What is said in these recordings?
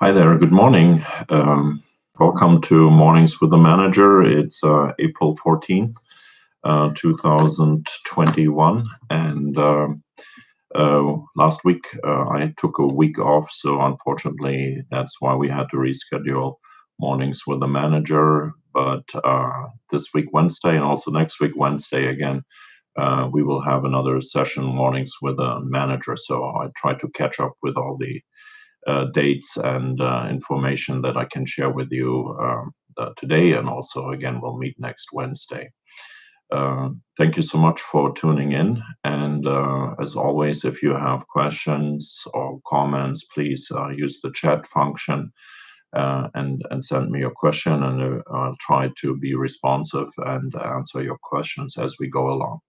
Hi there, good morning. Welcome to Mornings with the Manager. It's April 14th, 2021. And last week I took a week off, so unfortunately that's why we had to reschedule Mornings with the Manager. But this week, Wednesday, and also next week, Wednesday again, we will have another session, Mornings with the Manager. So I try to catch up with all the dates and information that I can share with you today. And also, again, we'll meet next Wednesday. Thank you so much for tuning in. And as always, if you have questions or comments, please use the chat function and send me your question, and I'll try to be responsive and answer your questions as we go along.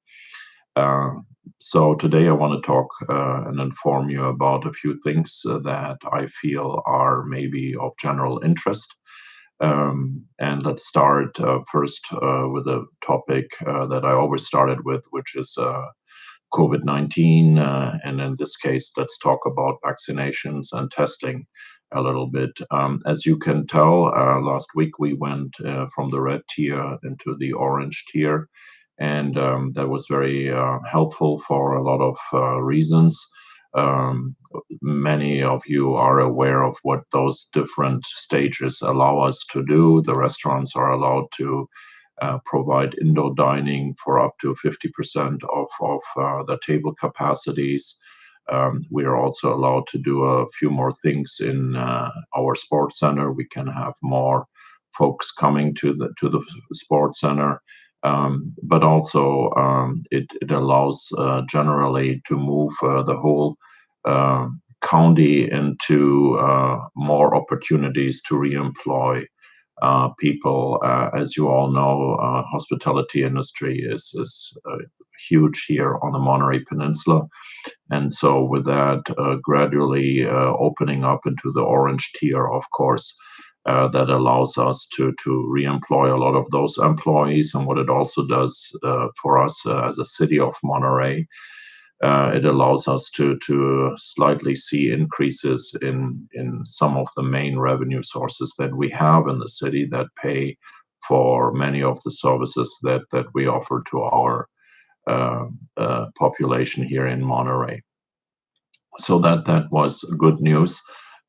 So today I want to talk and inform you about a few things that I feel are maybe of general interest. And let's start first with a topic that I always started with, which is COVID-19. And in this case, let's talk about vaccinations and testing a little bit. As you can tell, last week we went from the red tier into the orange tier. And that was very helpful for a lot of reasons. Many of you are aware of what those different stages allow us to do. The restaurants are allowed to provide indoor dining for up to 50% of the table capacities. We are also allowed to do a few more things in our sports center. We can have more folks coming to the sports center. But also it allows generally to move the whole county into more opportunities to reemploy people. As you all know, hospitality industry is huge here on the Monterey Peninsula. And so with that gradually opening up into the orange tier, of course, that allows us to reemploy a lot of those employees. And what it also does for us as a city of Monterey, it allows us to slightly see increases in some of the main revenue sources that we have in the city that pay for many of the services that we offer to our population here in Monterey. So that was good news.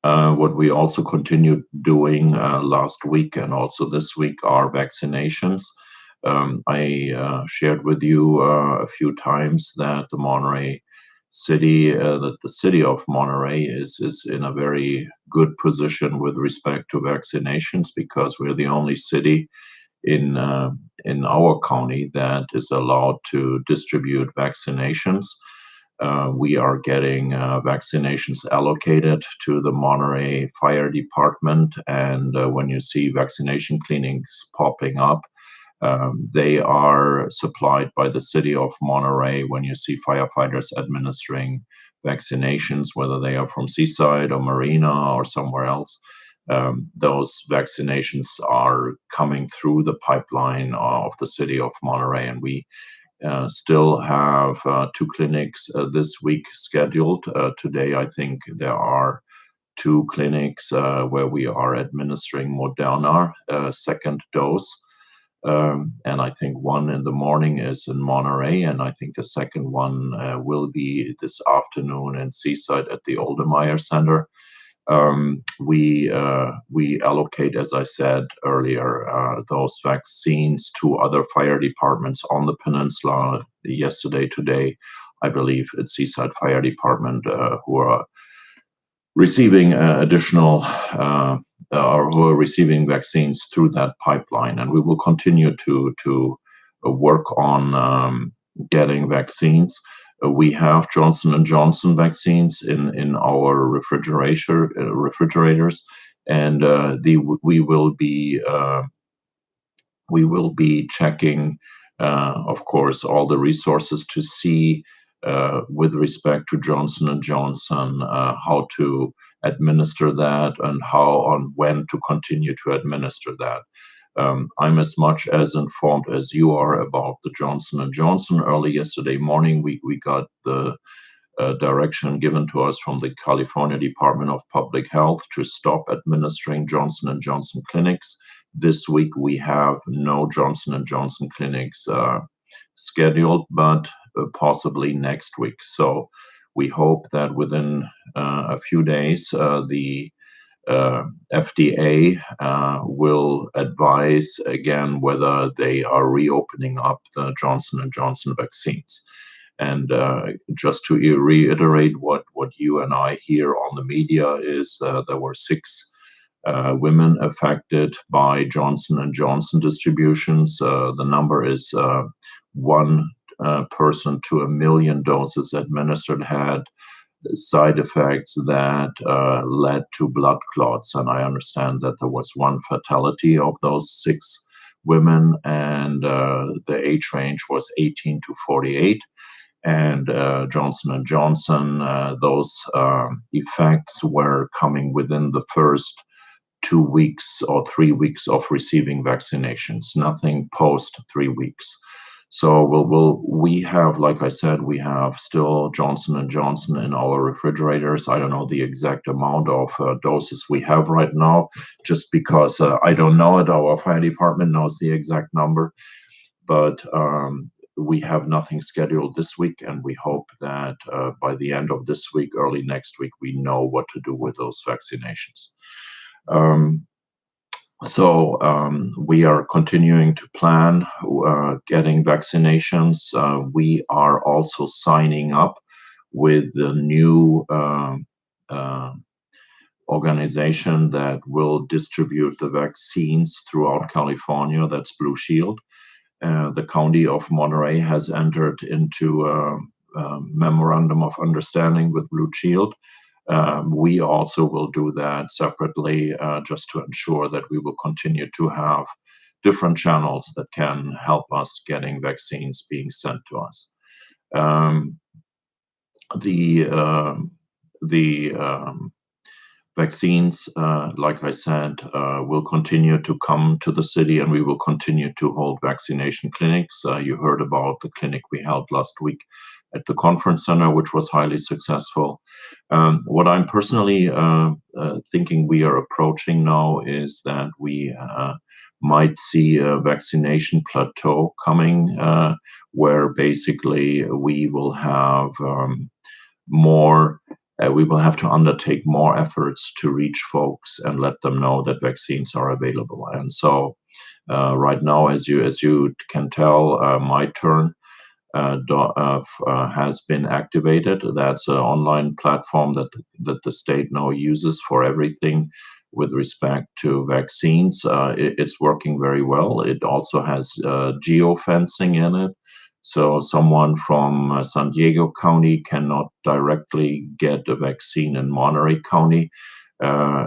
What we also continued doing last week and also this week are vaccinations. I shared with you a few times that the Monterey city, that the city of Monterey is in a very good position with respect to vaccinations, because we're the only city in our county that is allowed to distribute vaccinations. We are getting vaccinations allocated to the Monterey Fire Department, and when you see vaccination clinics popping up, they are supplied by the city of Monterey. When you see firefighters administering vaccinations, whether they are from Seaside or Marina or somewhere else, those vaccinations are coming through the pipeline of the city of Monterey. And we still have two clinics this week scheduled. Today, I think there are two clinics where we are administering Moderna second dose. And I think one in the morning is in Monterey, and I think the second one will be this afternoon in Seaside at the Oldemeyer Center. We allocate, as I said earlier, those vaccines to other fire departments on the peninsula. Yesterday, today, I believe it's Seaside Fire Department who are receiving additional or who are receiving vaccines through that pipeline, and we will continue to work on getting vaccines. We have Johnson & Johnson vaccines in our refrigerators, and we will be checking, of course, all the resources to see with respect to Johnson & Johnson how to administer that and when to continue to administer that. I'm as much as informed as you are about the Johnson & Johnson. Early yesterday morning, we got the direction given to us from the California Department of Public Health to stop administering Johnson & Johnson clinics. This week we have no Johnson & Johnson clinics scheduled, but possibly next week. So we hope that within a few days, the FDA will advise again whether they are reopening up the Johnson & Johnson vaccines. And just to reiterate what you and I hear on the media is there were 6 women affected by Johnson & Johnson distributions. The number is 1 person to 1 million doses administered had side effects that led to blood clots. And I understand that there was 1 fatality of those 6 women, and the age range was 18 to 48. And Johnson & Johnson, those effects were coming within the first 2 weeks or 3 weeks of receiving vaccinations, nothing post 3 weeks. So we have, like I said, we have still Johnson & Johnson in our refrigerators. I don't know the exact amount of doses we have right now, just because I don't know it. Our fire department knows the exact number, but we have nothing scheduled this week, and we hope that by the end of this week, early next week, we know what to do with those vaccinations. So we are continuing to plan getting vaccinations. We are also signing up with the new organization that will distribute the vaccines throughout California. That's Blue Shield. The county of Monterey has entered into a memorandum of understanding with Blue Shield. We also will do that separately just to ensure that we will continue to have different channels that can help us getting vaccines being sent to us. The vaccines, like I said, will continue to come to the city, and we will continue to hold vaccination clinics. You heard about the clinic we held last week at the conference center, which was highly successful. What I'm personally thinking we are approaching now is that we might see a vaccination plateau coming, where basically we will have we will have to undertake more efforts to reach folks and let them know that vaccines are available. And so right now, as you can tell, My Turn has been activated. That's an online platform that the state now uses for everything with respect to vaccines. It's working very well. It also has geofencing in it. So someone from San Diego County cannot directly get a vaccine in Monterey County.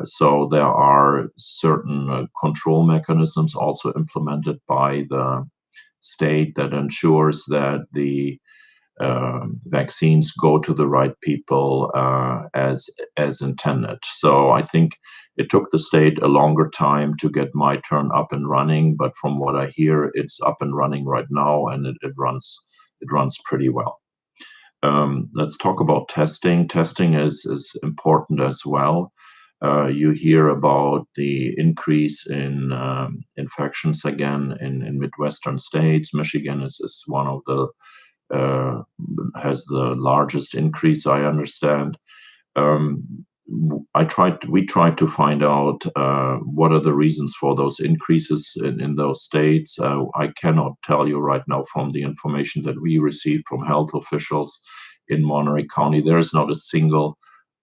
So there are certain control mechanisms also implemented by the state that ensures that the vaccines go to the right people as intended. So I think it took the state a longer time to get My Turn up and running, but from what I hear, it's up and running right now, and it runs pretty well. Let's talk about testing. Testing is important as well. You hear about the increase in infections again in Midwestern states. Michigan is one of the has the largest increase, I understand. We tried to find out what are the reasons for those increases in those states. I cannot tell you right now from the information that we received from health officials in Monterey County. There is not a single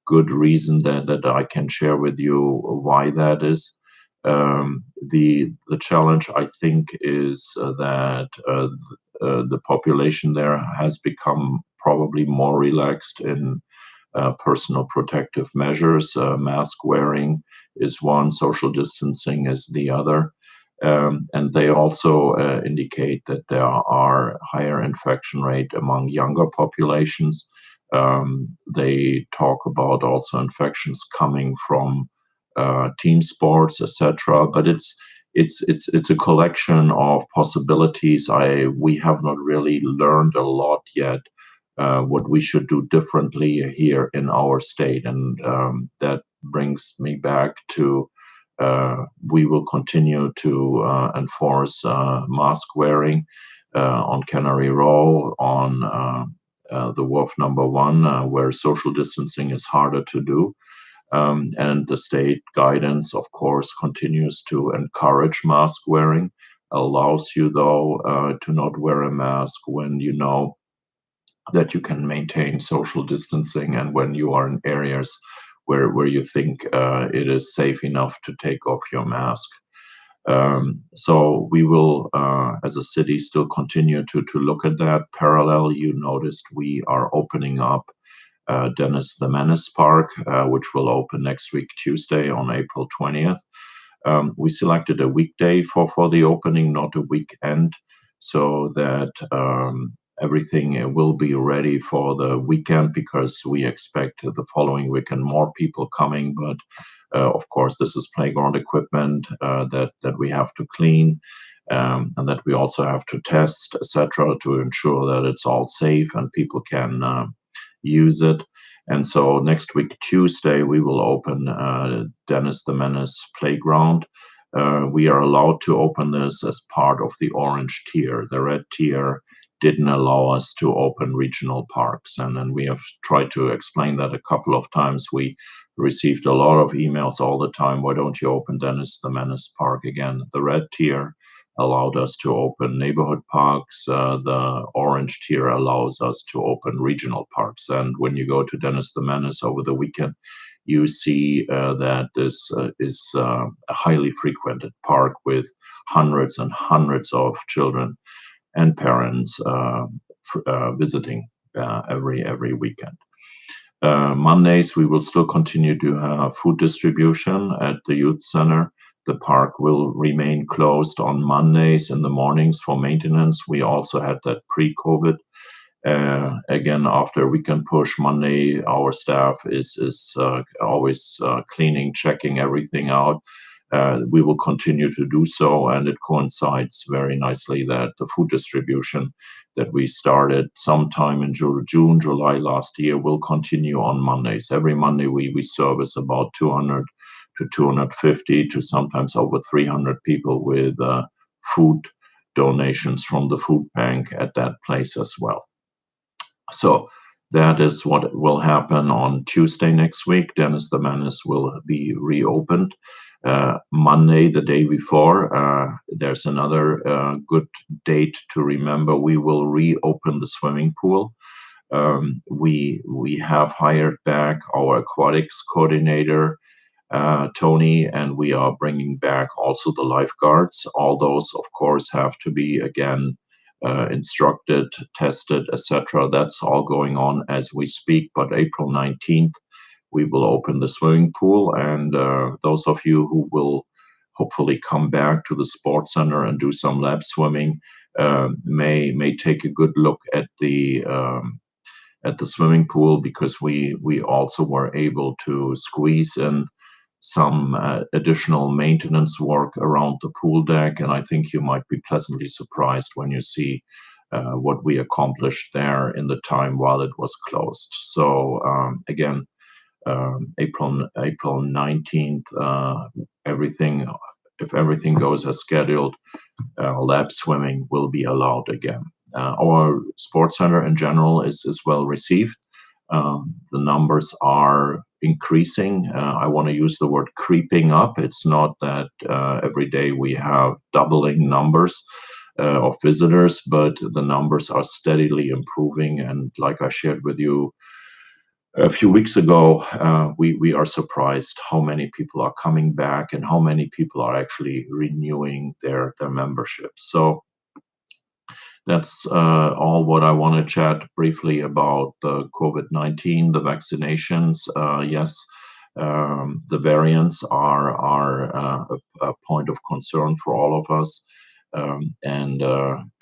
good reason that I can share with you why that is. The challenge, I think, is that the population there has become probably more relaxed in personal protective measures. Mask wearing is one, social distancing is the other. And they also indicate that there are higher infection rate among younger populations. They talk about also infections coming from team sports, etc. But it's a collection of possibilities. We have not really learned a lot yet what we should do differently here in our state. And that brings me back to we will continue to enforce mask wearing on Cannery Row, on the Wharf Number One, where social distancing is harder to do. And the state guidance, of course, continues to encourage mask wearing, allows you, though, to not wear a mask when you know that you can maintain social distancing and when you are in areas where you think it is safe enough to take off your mask. So we will, as a city, still continue to look at that. Parallel, you noticed we are opening up Dennis the Menace Park, which will open next week, Tuesday, on April 20th. We selected a weekday for the opening, not a weekend, so that everything will be ready for the weekend, because we expect the following weekend more people coming. But of course, this is playground equipment that we have to clean, and that we also have to test, etc., to ensure that it's all safe and people can use it. And so next week, Tuesday, we will open Dennis the Menace Playground. We are allowed to open this as part of the orange tier. The red tier didn't allow us to open regional parks. And then we have tried to explain that a couple of times. We received a lot of emails all the time. Why don't you open Dennis the Menace Park again? The red tier allowed us to open neighborhood parks. The orange tier allows us to open regional parks. And when you go to Dennis the Menace over the weekend, you see that this is a highly frequented park with hundreds and hundreds of children and parents visiting every weekend. Mondays, we will still continue to have food distribution at the youth center. The park will remain closed on Mondays in the mornings for maintenance. We also had that pre-COVID. Again, after a weekend push, Monday, our staff is always cleaning, checking everything out. We will continue to do so, and it coincides very nicely that the food distribution that we started sometime in June, July last year will continue on Mondays. Every Monday, we service about 200 to 250 to sometimes over 300 people with food donations from the food bank at that place as well. So that is what will happen on Tuesday next week. Dennis the Menace will be reopened. Monday, the day before, there's another good date to remember. We will reopen the swimming pool. We have hired back our aquatics coordinator, Tony, and we are bringing back also the lifeguards. All those, of course, have to be again instructed, tested, etc. That's all going on as we speak. But April 19th, we will open the swimming pool, and those of you who will hopefully come back to the sports center and do some lap swimming may take a good look at the swimming pool, because we also were able to squeeze in some additional maintenance work around the pool deck, and I think you might be pleasantly surprised when you see what we accomplished there in the time while it was closed. So again, April 19th, if everything goes as scheduled, lap swimming will be allowed again. Our sports center in general is well received. The numbers are increasing. I want to use the word creeping up. It's not that every day we have doubling numbers of visitors, but the numbers are steadily improving. And like I shared with you a few weeks ago, we are surprised how many people are coming back and how many people are actually renewing their memberships. So that's all what I want to chat briefly about the COVID-19, the vaccinations. Yes, the variants are a point of concern for all of us. And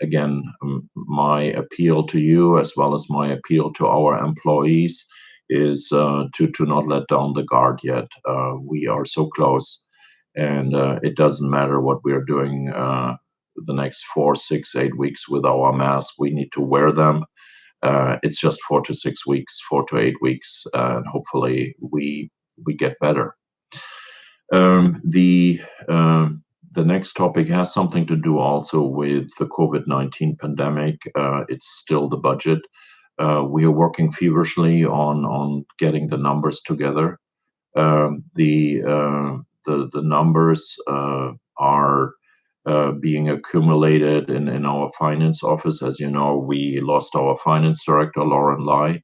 again, my appeal to you, as well as my appeal to our employees, is to not let down the guard yet. We are so close, and it doesn't matter what we are doing the next 4, 6, 8 weeks with our masks. We need to wear them. It's just 4 to 6 weeks, 4 to 8 weeks, and hopefully we get better. Um, the the next topic has something to do also with the COVID-19 pandemic. It's still the budget. We are working feverishly on getting the numbers together. The numbers are being accumulated in our finance office. As you know, we lost our finance director, Lauren Lai,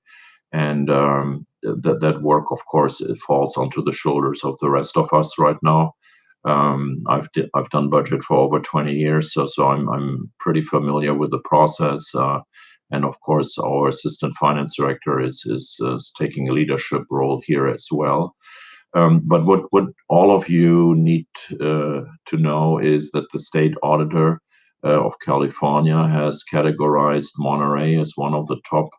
and that work, of course, it falls onto the shoulders of the rest of us right now. I've done budget for over 20 years, so I'm pretty familiar with the process. And of course, our assistant finance director is taking a leadership role here as well. But what all of you need to know is that the state auditor of California has categorized Monterey as one of the top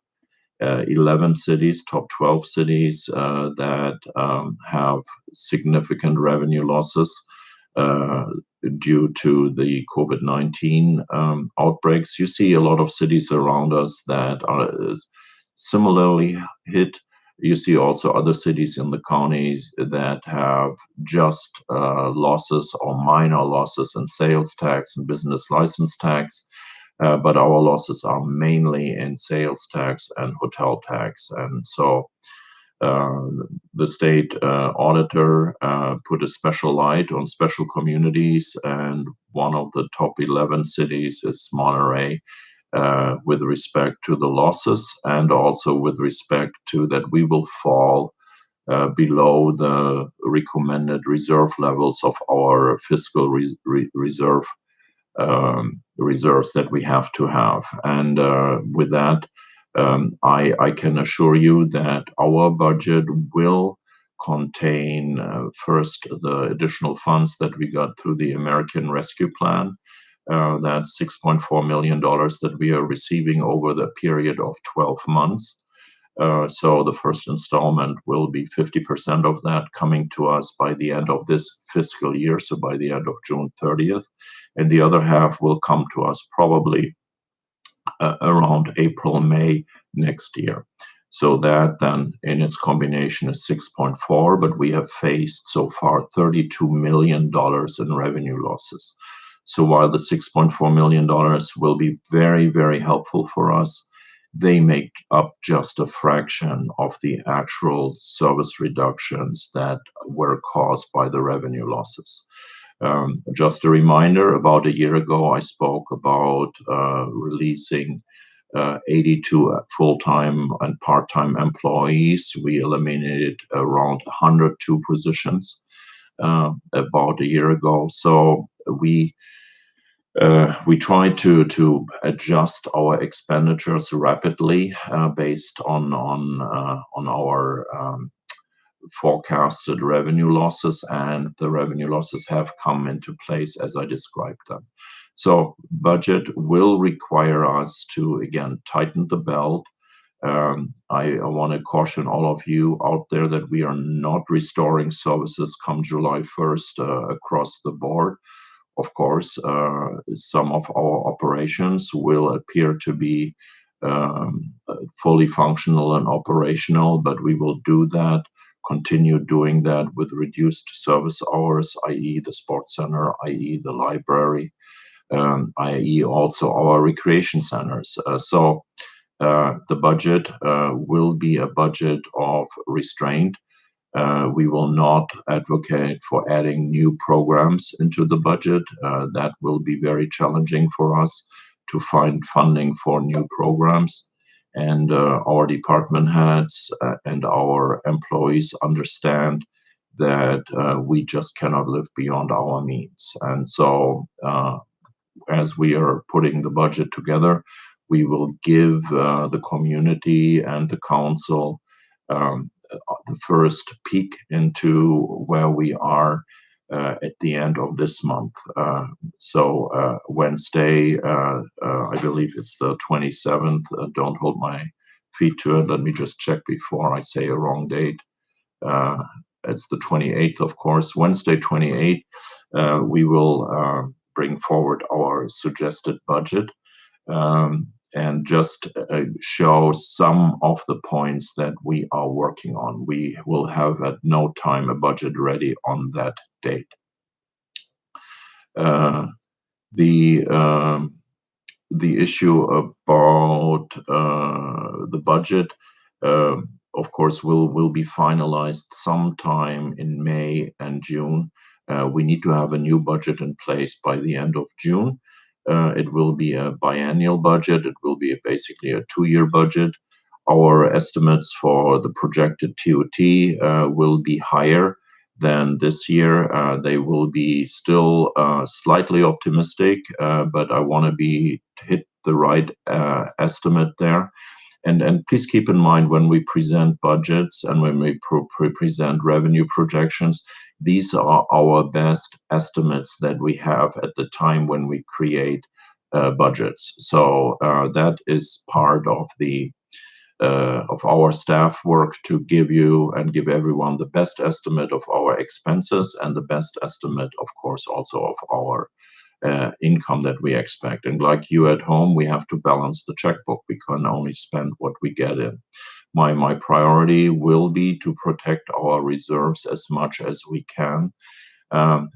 11 cities, top 12 cities that have significant revenue losses uh, due to the COVID-19 outbreaks. You see a lot of cities around us that are similarly hit. You see also other cities in the counties that have just losses or minor losses in sales tax and business license tax, but our losses are mainly in sales tax and hotel tax. And so uh, the state auditor put a special light on special communities, and one of the top 11 cities is Monterey, with respect to the losses and also with respect to that we will fall below the recommended reserve levels of our fiscal reserve reserves that we have to have. And with that, I can assure you that our budget will contain first the additional funds that we got through the American Rescue Plan. That's $6.4 million that we are receiving over the period of 12 months. So the first installment will be 50% of that coming to us by the end of this fiscal year, so by the end of June 30th. And the other half will come to us probably around April, May next year. So that then in its combination is 6.4, but we have faced so far $32 million in revenue losses. So while the $6.4 million will be very, very helpful for us, they make up just a fraction of the actual service reductions that were caused by the revenue losses. Just a reminder, about a year ago, I spoke about releasing 82 full-time and part-time employees. We eliminated around 102 positions about a year ago. So we tried to adjust our expenditures rapidly based on our forecasted revenue losses, and the revenue losses have come into place as I described them. So budget will require us to again tighten the belt. I want to caution all of you out there that we are not restoring services come July 1st across the board. Of course, some of our operations will appear to be fully functional and operational, but we will do that, continue doing that with reduced service hours, i.e. the sports center, i.e. the library, i.e. also our recreation centers. So the budget will be a budget of restraint. We will not advocate for adding new programs into the budget. That will be very challenging for us to find funding for new programs. And our department heads and our employees understand that we just cannot live beyond our means. And so, as we are putting the budget together, we will give the community and the council um, the first peek into where we are at the end of this month. So Wednesday, I believe it's the 27th. Don't hold my feet to it. Let me just check before I say a wrong date. Uh, it's the 28th, of course. Wednesday, 28th, we will bring forward our suggested budget. and just show some of the points that we are working on. We will have at no time a budget ready on that date. Uh, the the issue about the budget, uh, of course, will be finalized sometime in May and June. We need to have a new budget in place by the end of June. It will be a biennial budget. It will be basically a 2-year budget. Our estimates for the projected TOT will be higher than this year. They will be still slightly optimistic, but I want to be hit the right estimate there. And please keep in mind when we present budgets and when we present revenue projections, these are our best estimates that we have at the time when we create budgets. So that is part of our staff work to give you and give everyone the best estimate of our expenses and the best estimate, of course, also of our income that we expect. And like you at home, we have to balance the checkbook. We can only spend what we get in. My priority will be to protect our reserves as much as we can,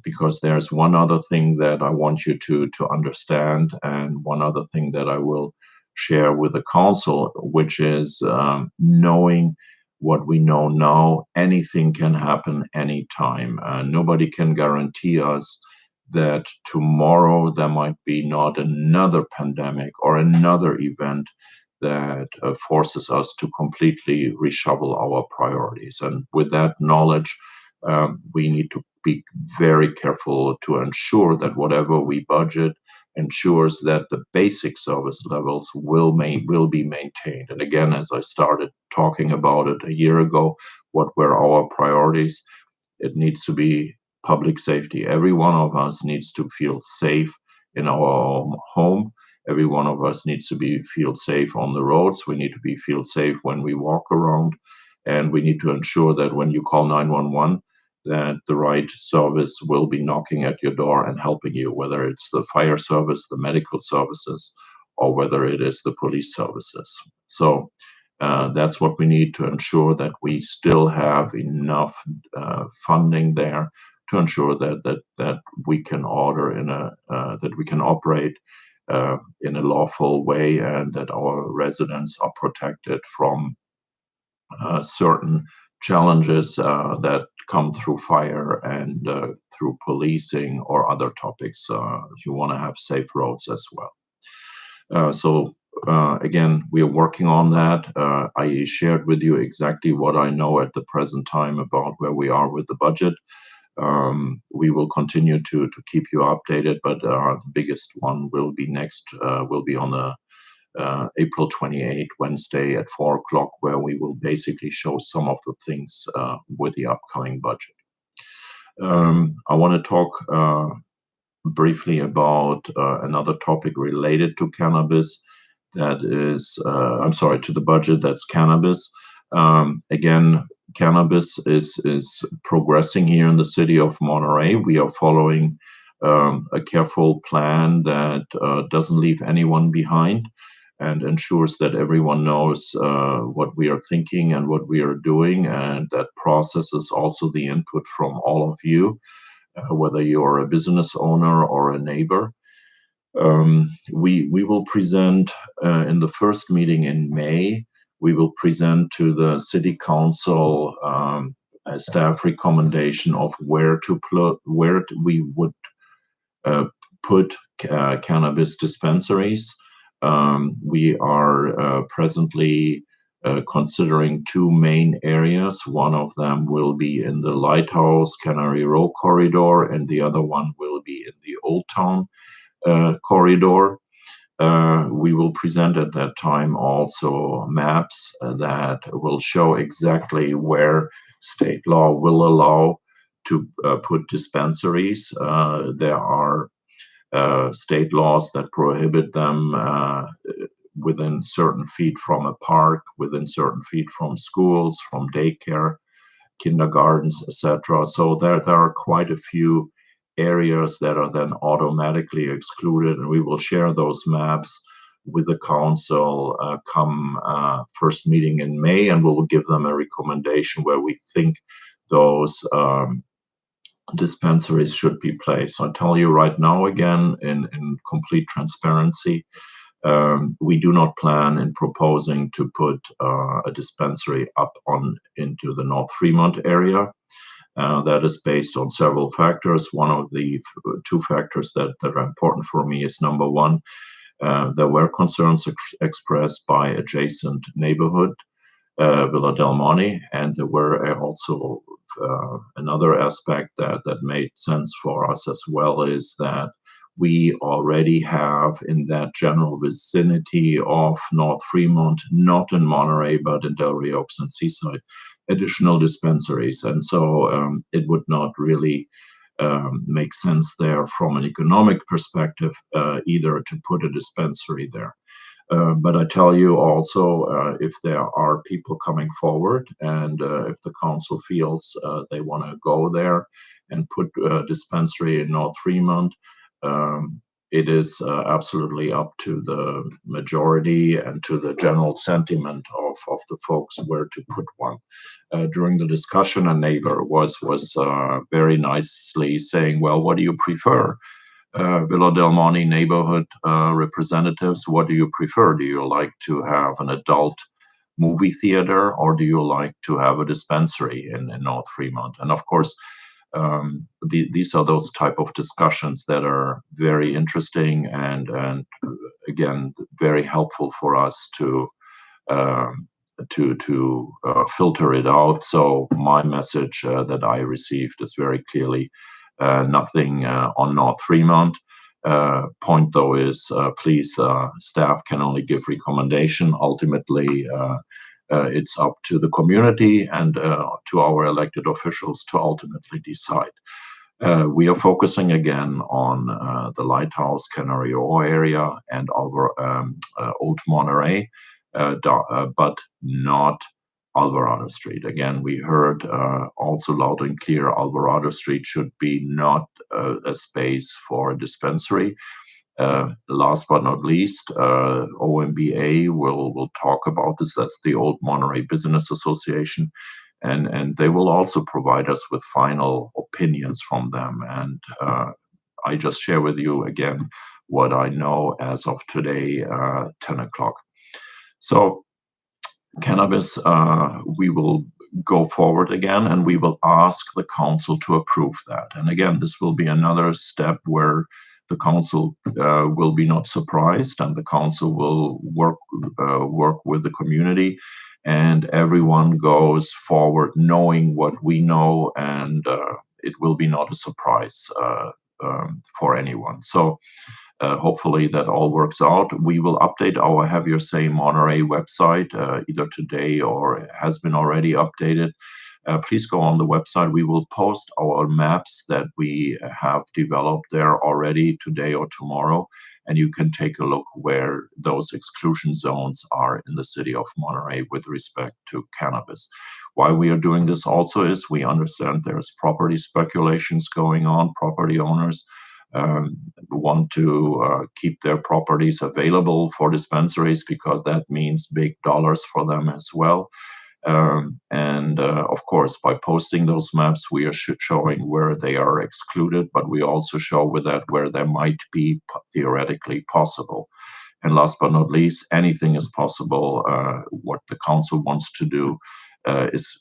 because there's one other thing that I want you to understand, and one other thing that I will share with the council, which is knowing what we know now. Anything can happen anytime. Nobody can guarantee us that tomorrow there might be not another pandemic or another event that forces us to completely reshuffle our priorities. And with that knowledge, we need to be very careful to ensure that whatever we budget ensures that the basic service levels will be maintained. And again, as I started talking about it a year ago, what were our priorities? It needs to be public safety. Every one of us needs to feel safe in our home. Every one of us needs to feel safe on the roads. We need to feel safe when we walk around, and we need to ensure that when you call 911, that the right service will be knocking at your door and helping you, whether it's the fire service, the medical services, or whether it is the police services. So that's what we need to ensure, that we still have enough funding there to ensure that we can that we can operate in a lawful way, and that our residents are protected from certain challenges that come through fire and through policing or other topics. You want to have safe roads as well. So again, we are working on that. I shared with you exactly what I know at the present time about where we are with the budget. We will continue to keep you updated, but the biggest one will be on the April 28th, Wednesday at 4 o'clock, where we will basically show some of the things with the upcoming budget. I want to talk briefly about another topic related to cannabis. That is, I'm sorry, to the budget. That's cannabis. Again, cannabis is progressing here in the city of Monterey. We are following a careful plan that doesn't leave anyone behind, and ensures that everyone knows what we are thinking and what we are doing, and that processes also the input from all of you, whether you're a business owner or a neighbor. We will present in the first meeting in May. We will present to the city council a staff recommendation of where we would put cannabis dispensaries. We are presently considering two main areas. One of them will be in the Lighthouse Canary Row corridor, and the other one will be in the Old Town corridor. We will present at that time also maps that will show exactly where state law will allow to put dispensaries. There are state laws that prohibit them within certain feet from a park, within certain feet from schools, from daycare, kindergartens, etc. So there are quite a few areas that are then automatically excluded, and we will share those maps with the council come first meeting in May, and we will give them a recommendation where we think those dispensaries should be placed. So I tell you right now, again, in complete transparency, we do not plan in proposing to put a dispensary up on into the North Fremont area. That is based on several factors. One of the two factors that are important for me is, number one, there were concerns expressed by adjacent neighborhood, Villa Del Monte, and there were also another aspect that made sense for us as well, is that we already have in that general vicinity of North Fremont, not in Monterey, but in Delray Oaks and Seaside, additional dispensaries. And so it would not really make sense there from an economic perspective either to put a dispensary there. But I tell you also, if there are people coming forward and if the council feels they want to go there and put a dispensary in North Fremont, it is absolutely up to the majority and to the general sentiment of the folks where to put one. During the discussion, a neighbor was very nicely saying, well, what do you prefer? Villa Del Monte neighborhood representatives, what do you prefer? Do you like to have an adult movie theater, or do you like to have a dispensary in North Fremont? And of course, these are those type of discussions that are very interesting and again very helpful for us to filter it out. So my message that I received is very clearly nothing on North Fremont. Point though is, please, staff can only give recommendation. Ultimately, it's up to the community and to our elected officials to ultimately decide. We are focusing again on the Lighthouse, Canary Ore area and our Old Monterey, but not Alvarado Street. Again, we heard also loud and clear Alvarado Street should be not a space for a dispensary. Last but not least, OMBA will talk about this. That's the Old Monterey Business Association. And they will also provide us with final opinions from them. And I just share with you again what I know as of today, 10 o'clock. So cannabis, we will go forward again and we will ask the council to approve that. And again, this will be another step where the council will be not surprised, and the council will work with the community, and everyone goes forward knowing what we know, and it will be not a surprise for anyone. So hopefully that all works out. We will update our Have Your Say Monterey website either today or has been already updated. Please go on the website. We will post our maps that we have developed there already today or tomorrow, and you can take a look where those exclusion zones are in the city of Monterey with respect to cannabis. Why we are doing this also is we understand there's property speculations going on. Property owners want to keep their properties available for dispensaries because that means big dollars for them as well. And of course, by posting those maps, we are showing where they are excluded, but we also show with that where there might be theoretically possible. And last but not least, anything is possible. What the council wants to do is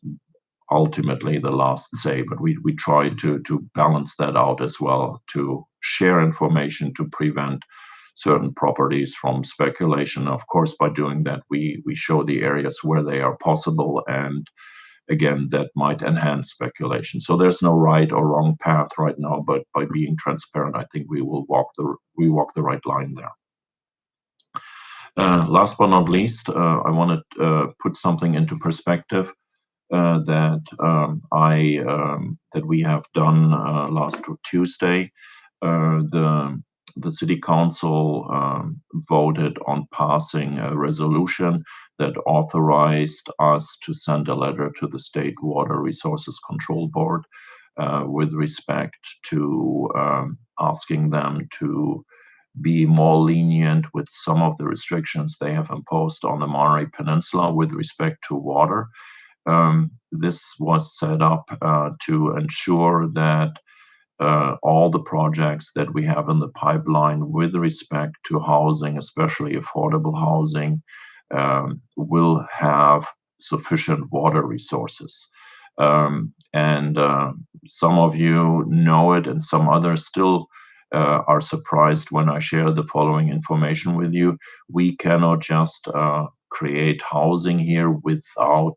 ultimately the last say, but we try to balance that out as well, to share information to prevent certain properties from speculation. Of course, by doing that, we show the areas where they are possible, and again, that might enhance speculation. So there's no right or wrong path right now, but by being transparent, I think we walk the right line there. Last but not least, I want to put something into perspective that we have done last Tuesday. The city council voted on passing a resolution that authorized us to send a letter to the State Water Resources Control Board with respect to asking them to be more lenient with some of the restrictions they have imposed on the Monterey Peninsula with respect to water. This was set up to ensure that all the projects that we have in the pipeline with respect to housing, especially affordable housing, will have sufficient water resources. And some of you know it, and some others still are surprised when I share the following information with you. We cannot just create housing here without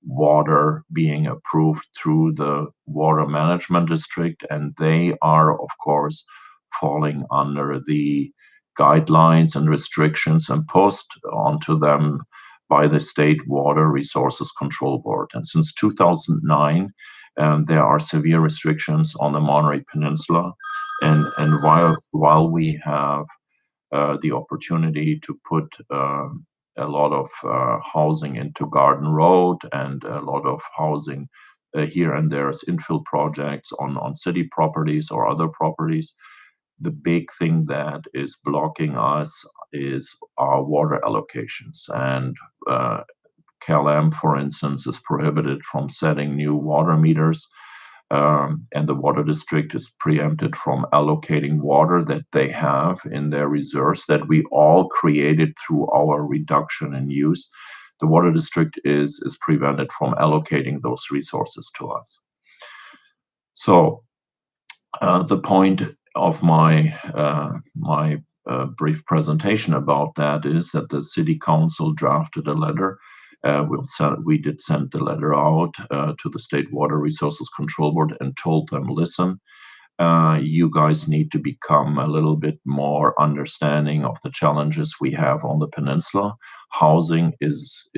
water being approved through the water management district, and they are, of course, falling under the guidelines and restrictions imposed onto them by the State Water Resources Control Board. And since 2009, there are severe restrictions on the Monterey Peninsula. And while we have the opportunity to put a lot of housing into Garden Road and a lot of housing here and there as infill projects on city properties or other properties. The big thing that is blocking us is our water allocations. And CalAmp, for instance, is prohibited from setting new water meters, and the water district is preempted from allocating water that they have in their reserves that we all created through our reduction in use. The water district is prevented from allocating those resources to us. So the point of my brief presentation about that is that the city council drafted a letter. We did send the letter out to the State Water Resources Control Board and told them, listen, you guys need to become a little bit more understanding of the challenges we have on the peninsula. Housing is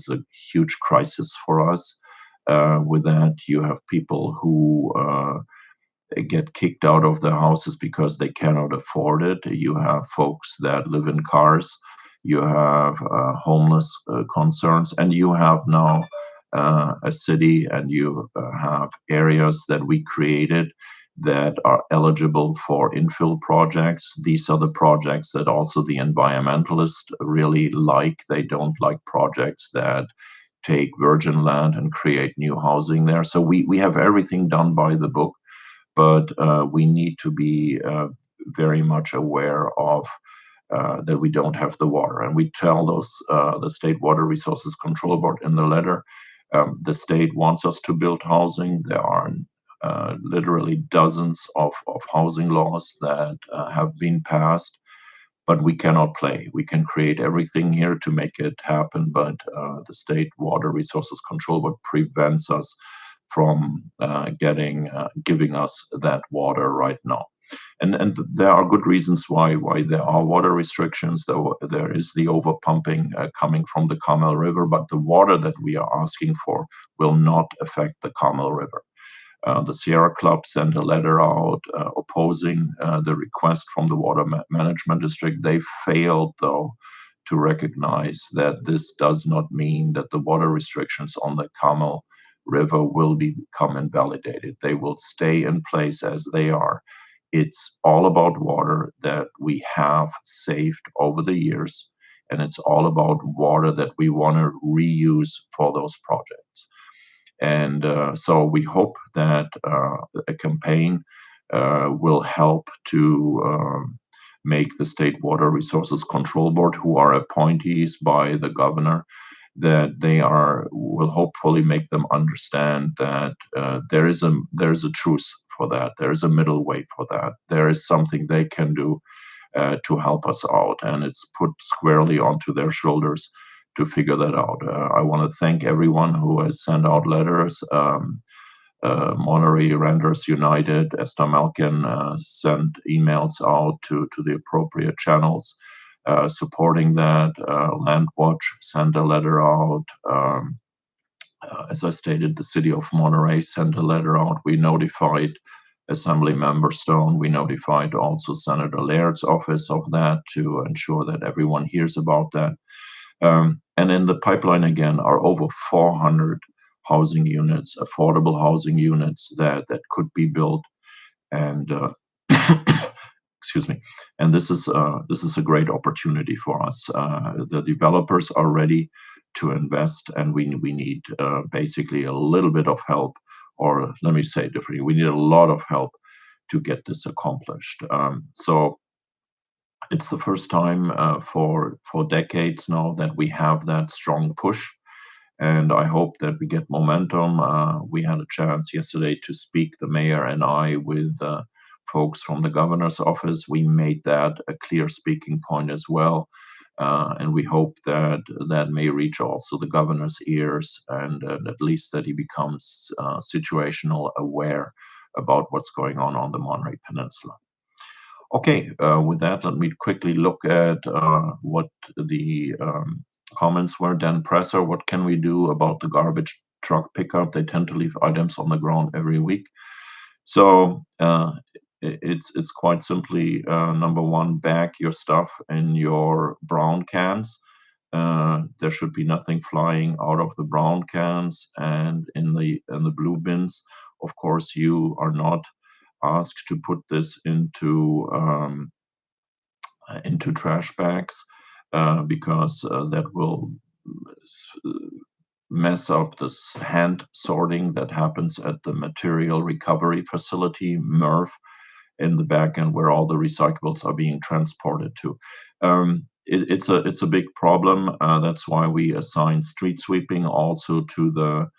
a huge crisis for us. With that, you have people who get kicked out of their houses because they cannot afford it. You have folks that live in cars. You have homeless concerns, and you have now a city, and you have areas that we created that are eligible for infill projects. These are the projects that also the environmentalists really like. They don't like projects that take virgin land and create new housing there. So we have everything done by the book, but we need to be very much aware of that we don't have the water. And we tell the State Water Resources Control Board in the letter, the state wants us to build housing. There are literally dozens of housing laws that have been passed, but we cannot play. We can create everything here to make it happen, but the State Water Resources Control Board prevents us from giving us that water right now. And there are good reasons why there are water restrictions. There is the overpumping coming from the Carmel River, but the water that we are asking for will not affect the Carmel River. The Sierra Club sent a letter out opposing the request from the Water Management District. They failed, though, to recognize that this does not mean that the water restrictions on the Carmel River will become invalidated. They will stay in place as they are. It's all about water that we have saved over the years, and it's all about water that we want to reuse for those projects. And so we hope that a campaign will help to make the State Water Resources Control Board, who are appointees by the governor, that will hopefully make them understand that there is a truce for that. There is a middle way for that. There is something they can do to help us out, and it's put squarely onto their shoulders to figure that out. I want to thank everyone who has sent out letters. Monterey Renters United, Esther Malkin sent emails out to the appropriate channels supporting that. Landwatch sent a letter out. As I stated, the city of Monterey sent a letter out. We notified Assembly Member Stone. We notified also Senator Laird's office of that to ensure that everyone hears about that. And in the pipeline, again, are over 400 housing units, affordable housing units that could be built. And Excuse me. And this is a great opportunity for us. The developers are ready to invest, and we need basically a little bit of help, or let me say it differently, we need a lot of help to get this accomplished. So it's the first time for decades now that we have that strong push, and I hope that we get momentum. We had a chance yesterday to speak, the mayor and I, with folks from the governor's office. We made that a clear speaking point as well. And we hope that that may reach also the governor's ears, and at least that he becomes situational aware about what's going on the Monterey Peninsula. Okay, with that, let me quickly look at what the comments were. Dan Presser, what can we do about the garbage truck pickup? They tend to leave items on the ground every week. So it's quite simply number one, bag your stuff in your brown cans. There should be nothing flying out of the brown cans, and in the blue bins. Of course, you are not asked to put this into trash bags because that will mess up this hand sorting that happens at the material recovery facility, MERV, in the back end where all the recyclables are being transported to. It's a big problem. That's why we assign street sweeping also to the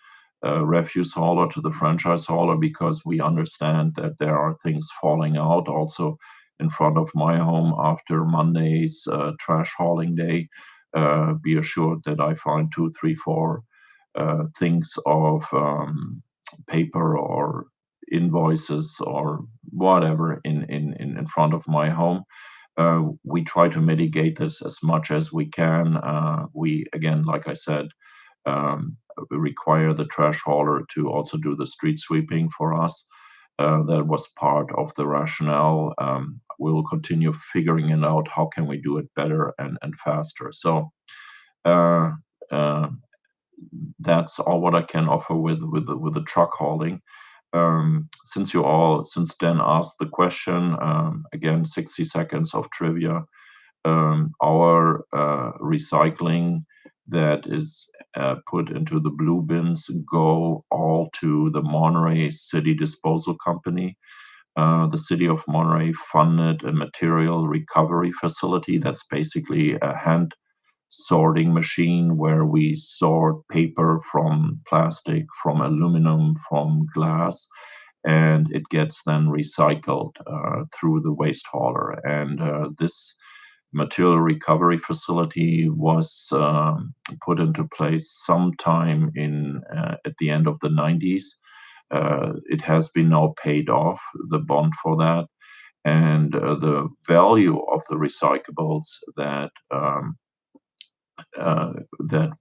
refuse hauler, to the franchise hauler, because we understand that there are things falling out also in front of my home after Monday's trash hauling day. Be assured that I find two, three, four things of paper or invoices or whatever in front of my home. We try to mitigate this as much as we can. We, again, like I said, require the trash hauler to also do the street sweeping for us. That was part of the rationale. We will continue figuring it out. How can we do it better and faster? So uh, uh, that's all what I can offer with the truck hauling. Since Dan asked the question, again, 60 seconds of trivia. Our recycling that is put into the blue bins go all to the Monterey City Disposal Company. The city of Monterey funded a material recovery facility that's basically a hand sorting machine where we sort paper from plastic, from aluminum, from glass, and it gets then recycled through the waste hauler. And this material recovery facility was put into place sometime in at the end of the 90s. It has been now paid off, the bond for that, and the value of the recyclables that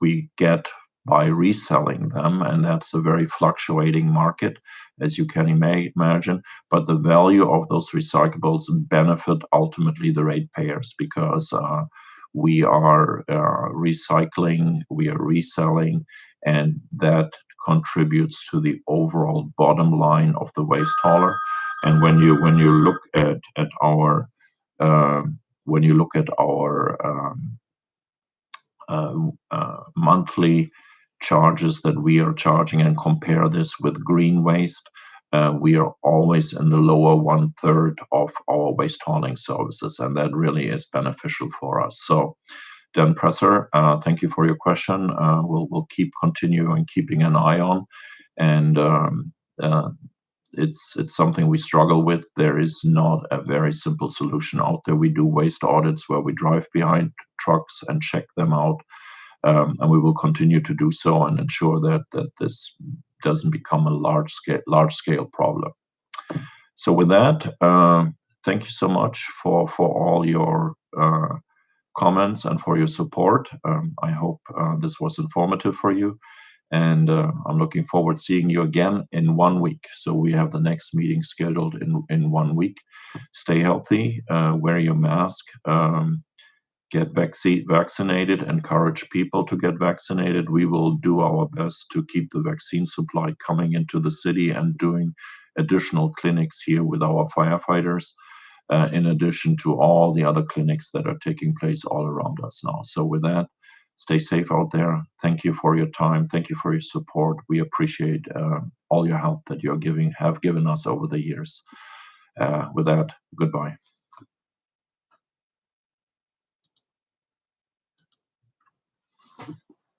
we get by reselling them, and that's a very fluctuating market, as you can imagine. But the value of those recyclables benefit ultimately the ratepayers because we are recycling, we are reselling, and that contributes to the overall bottom line of the waste hauler. And when you look at our when you look at our monthly charges that we are charging and compare this with green waste, we are always in the lower one third of our waste hauling services, and that really is beneficial for us. So, Dan Presser, thank you for your question. We'll keep continuing keeping an eye on, and it's something we struggle with. There is not a very simple solution out there. We do waste audits where we drive behind trucks and check them out, and we will continue to do so and ensure that this doesn't become a large scale problem. So with that, thank you so much for all your comments and for your support. I hope this was informative for you. And I'm looking forward to seeing you again in 1 week. So we have the next meeting scheduled in 1 week. Stay healthy, wear your mask, get vaccinated, encourage people to get vaccinated. We will do our best to keep the vaccine supply coming into the city and doing additional clinics here with our firefighters. in addition to all the other clinics that are taking place all around us now. So with that, stay safe out there. Thank you for your time. Thank you for your support. We appreciate all your help that have given us over the years. With that, goodbye.